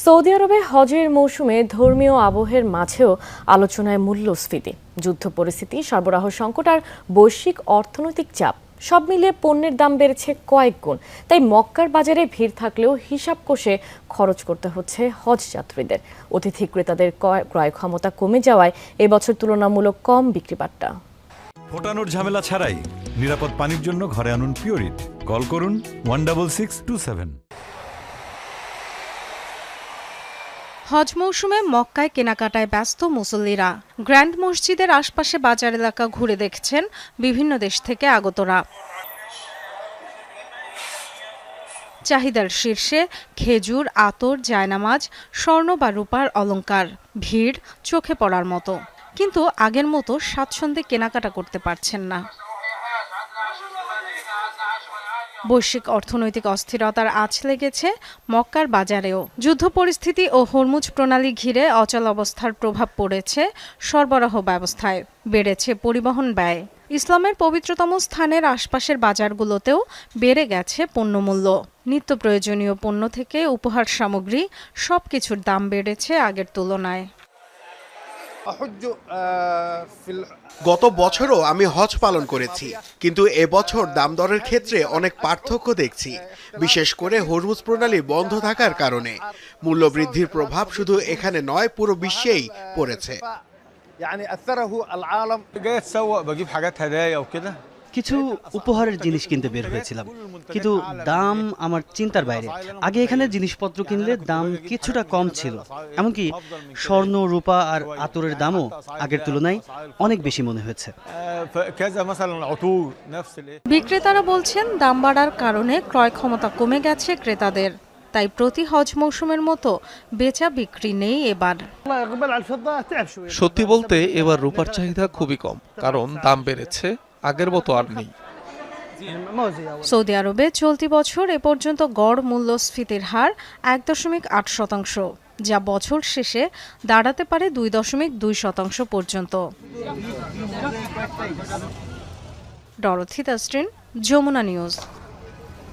Saudi আরবে হজের মৌসুমে ধর্মীয় আবহের মাঝেও আলোচনায় মূল্যস্ফীতি, যুদ্ধ পরিস্থিতি, সরবরাহ সংকট আর বৈশ্বিক অর্থনৈতিক চাপ সব মিলিয়ে পণ্যের দাম বেড়েছে কয়েক গুণ। তাই মক্কার বাজারে ভিড় থাকলেও হিসাব কষে খরচ করতে হচ্ছে হজ যাত্রীদের। অতিথি ক্রেতাদের ক্রয় ক্ষমতা কমে যাওয়ায় এবছর তুলনামূলক কম বিক্রিবাট্টা। ফোটানোর ঝামেলা ছাড়াই নিরাপদ পানির জন্য ঘরে আনুন পিওরিট। কল করুন 16627। হজ মৌসুমে মক্কায় কেনাকাটায় ব্যস্ত মুসল্লিরা। গ্র্যান্ড মসজিদের আশপাশে বাজার এলাকা ঘুরে দেখছেন বিভিন্ন দেশ থেকে আগতরা। চাহিদার শীর্ষে খেজুর, আতর, জায়নামাজ, স্বর্ণ বা রূপার অলংকার। ভিড় চোখে পড়ার মতো, কিন্তু আগের মতো স্বাচ্ছন্দ্যে কেনাকাটা করতে পারছেন না। বৈশ্বিক অর্থনৈতিক অস্থিরতার আঁচ লেগেছে মক্কার বাজারেও। যুদ্ধ পরিস্থিতি ও হরমুজ প্রণালী ঘিরে অচল অবস্থার প্রভাব পড়েছে সরবরাহ ব্যবস্থায়, বেড়েছে পরিবহন ব্যয়। ইসলামের পবিত্রতম স্থানের আশপাশের বাজারগুলোতেও বেড়ে গেছে পণ্যমূল্য। নিত্য প্রয়োজনীয় পণ্য থেকে উপহার সামগ্রী সবকিছুর দাম বেড়েছে আগের তুলনায়। গত বছরও আমি হজ পালন করেছি, কিন্তু এবছর দাম দরের ক্ষেত্রে অনেক পার্থক্য দেখছি, বিশেষ করে হরমুজ প্রণালী বন্ধ থাকার কারণে। মূল্য বৃদ্ধির প্রভাব শুধু এখানে নয়, পুরো বিশ্বেই পড়েছে। কিছু উপহারের জিনিস কিনতে বের হয়েছিলাম, কিন্তু দাম আমার চিন্তার বাইরে। আগে এখানে জিনিসপত্র কিনলে দাম কিছুটা কম ছিল, এমনকি স্বর্ণ, রূপা আর আতরের দামও আগের তুলনায় অনেক বেশি মনে হয়েছে। বিক্রেতারা বলছেন দাম বাড়ার কারণে ক্রয় ক্ষমতা কমে গেছে ক্রেতাদের। তাই প্রতি হজ মৌসুমের মতো বেচা বিক্রি নেই এবার। সত্যি বলতে এবার রূপার চাহিদা খুবই কম, কারণ দাম বেড়েছে, আগের মতো আর নেই। সৌদি আরবে চলতি বছর এ পর্যন্ত গড় মূল্যস্ফীতির হার 1.8%, যা বছর শেষে দাঁড়াতে পারে 2.2% পর্যন্ত। Dorothy Tasrin, Jamuna news.